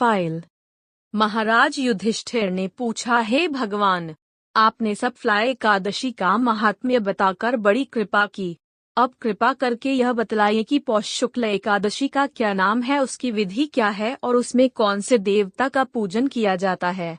File. महाराज युधिष्ठिर ने पूछा, हे भगवान, आपने सफला एकादशी का महात्म्य बताकर बड़ी कृपा की। अब कृपा करके यह बतलाइए कि पौष शुक्ल एकादशी का क्या नाम है, उसकी विधि क्या है और उसमें कौन से देवता का पूजन किया जाता है।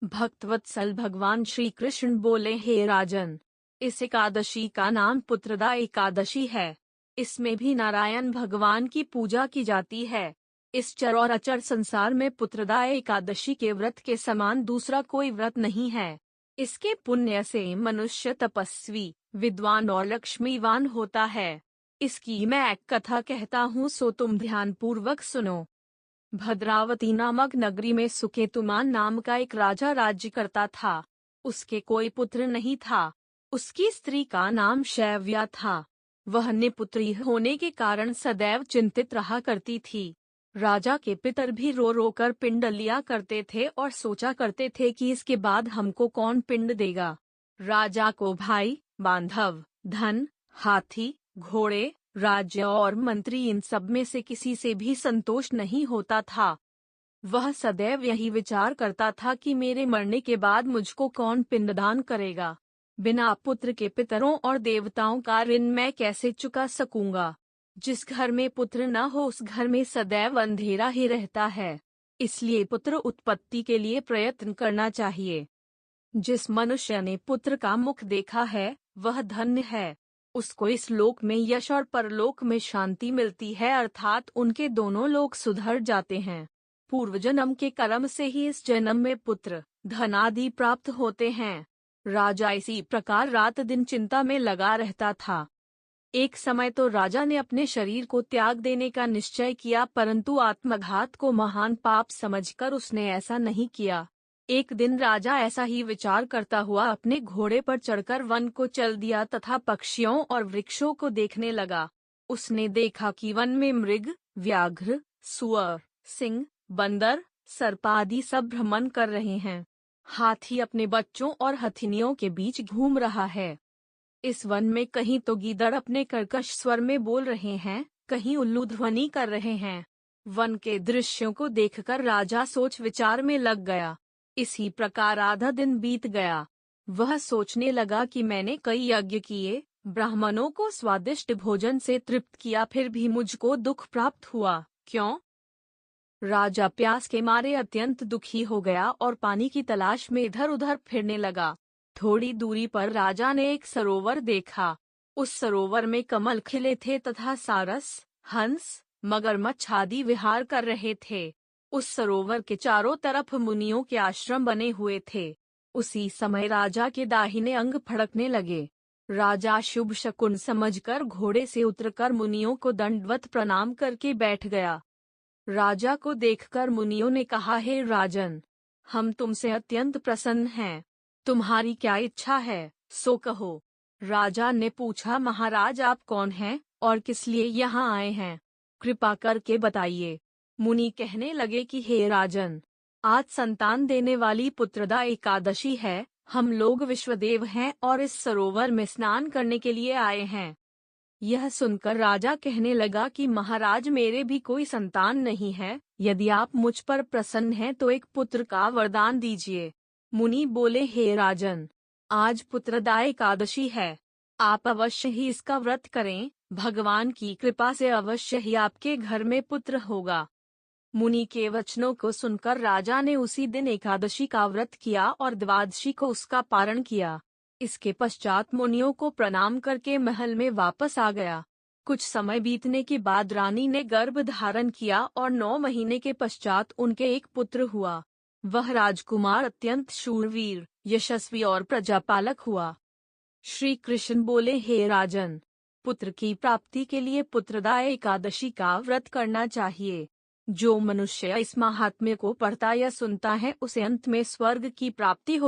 भक्तवत्सल भगवान श्री कृष्ण बोले, हे राजन, इस एकादशी का नाम पुत्रदा एकादशी है। इसमें भी नारायण भगवान की पूजा की जाती है। इस चर और अचर संसार में पुत्रदा एकादशी के व्रत के समान दूसरा कोई व्रत नहीं है। इसके पुण्य से मनुष्य तपस्वी, विद्वान और लक्ष्मीवान होता है। इसकी मैं एक कथा कहता हूँ, सो तुम ध्यान पूर्वक सुनो। भद्रावती नामक नगरी में सुकेतुमान नाम का एक राजा राज्य करता था। उसके कोई पुत्र नहीं था। उसकी स्त्री का नाम शैव्या था। वह निपुत्री होने के कारण सदैव चिंतित रहा करती थी। राजा के पितर भी रो रो कर पिंड लिया करते थे और सोचा करते थे कि इसके बाद हमको कौन पिंड देगा। राजा को भाई, बांधव, धन, हाथी, घोड़े, राज्य और मंत्री, इन सब में से किसी से भी संतोष नहीं होता था। वह सदैव यही विचार करता था कि मेरे मरने के बाद मुझको कौन पिंडदान करेगा। बिना पुत्र के पितरों और देवताओं का ऋण मैं कैसे चुका सकूंगा। जिस घर में पुत्र न हो उस घर में सदैव अंधेरा ही रहता है। इसलिए पुत्र उत्पत्ति के लिए प्रयत्न करना चाहिए। जिस मनुष्य ने पुत्र का मुख देखा है वह धन्य है। उसको इस लोक में यश और परलोक में शांति मिलती है, अर्थात उनके दोनों लोक सुधर जाते हैं। पूर्व जन्म के कर्म से ही इस जन्म में पुत्र, धन आदि प्राप्त होते हैं। राजा इसी प्रकार रात दिन चिंता में लगा रहता था। एक समय तो राजा ने अपने शरीर को त्याग देने का निश्चय किया, परंतु आत्मघात को महान पाप समझकर उसने ऐसा नहीं किया। एक दिन राजा ऐसा ही विचार करता हुआ अपने घोड़े पर चढ़कर वन को चल दिया तथा पक्षियों और वृक्षों को देखने लगा। उसने देखा कि वन में मृग, व्याघ्र, सुअर, सिंह, बंदर, सर्प आदि सब भ्रमण कर रहे हैं। हाथी अपने बच्चों और हथिनियों के बीच घूम रहा है। इस वन में कहीं तो गीदड़ अपने कर्कश स्वर में बोल रहे हैं, कहीं उल्लू ध्वनि कर रहे हैं। वन के दृश्यों को देखकर राजा सोच विचार में लग गया। इसी प्रकार आधा दिन बीत गया। वह सोचने लगा कि मैंने कई यज्ञ किए, ब्राह्मणों को स्वादिष्ट भोजन से तृप्त किया, फिर भी मुझको दुख प्राप्त हुआ, क्यों? राजा प्यास के मारे अत्यंत दुखी हो गया और पानी की तलाश में इधर उधर फिरने लगा। थोड़ी दूरी पर राजा ने एक सरोवर देखा। उस सरोवर में कमल खिले थे तथा सारस, हंस, मगरमच्छ आदि विहार कर रहे थे। उस सरोवर के चारों तरफ मुनियों के आश्रम बने हुए थे। उसी समय राजा के दाहिने अंग फड़कने लगे। राजा शुभ शकुन समझकर घोड़े से उतरकर मुनियों को दंडवत प्रणाम करके बैठ गया। राजा को देखकर मुनियों ने कहा, हे राजन, हम तुमसे अत्यंत प्रसन्न हैं। तुम्हारी क्या इच्छा है, सो कहो। राजा ने पूछा, महाराज आप कौन हैं और किस लिए यहाँ आए हैं, कृपा करके बताइए। मुनि कहने लगे कि हे राजन, आज संतान देने वाली पुत्रदा एकादशी है। हम लोग विश्वदेव हैं और इस सरोवर में स्नान करने के लिए आए हैं। यह सुनकर राजा कहने लगा कि महाराज मेरे भी कोई संतान नहीं है। यदि आप मुझ पर प्रसन्न हैं तो एक पुत्र का वरदान दीजिए। मुनि बोले, हे राजन, आज पुत्रदा एकादशी है। आप अवश्य ही इसका व्रत करें। भगवान की कृपा से अवश्य ही आपके घर में पुत्र होगा। मुनि के वचनों को सुनकर राजा ने उसी दिन एकादशी का व्रत किया और द्वादशी को उसका पारण किया। इसके पश्चात मुनियों को प्रणाम करके महल में वापस आ गया। कुछ समय बीतने के बाद रानी ने गर्भ धारण किया और 9 महीने के पश्चात उनके एक पुत्र हुआ। वह राजकुमार अत्यंत शूरवीर, यशस्वी और प्रजापालक हुआ। श्री कृष्ण बोले, हे राजन, पुत्र की प्राप्ति के लिए पुत्रदा एकादशी का व्रत करना चाहिए। जो मनुष्य इस महात्म्य को पढ़ता या सुनता है उसे अंत में स्वर्ग की प्राप्ति हो